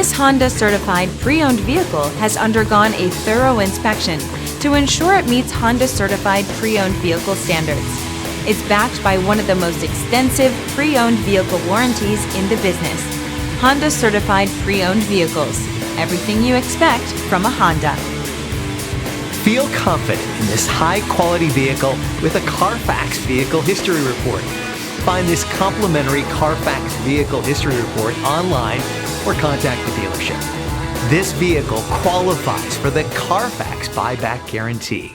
This Honda certified pre-owned vehicle has undergone a thorough inspection to ensure it meets Honda certified pre-owned vehicle standards. It's backed by one of the most extensive pre-owned vehicle warranties in the business. Honda certified pre-owned vehicles. Everything you expect from a Honda. Feel confident in this high-quality vehicle with a Carfax Vehicle History Report. Find this complimentary Carfax Vehicle History Report online or contact the dealership. This vehicle qualifies for the Carfax Buyback Guarantee.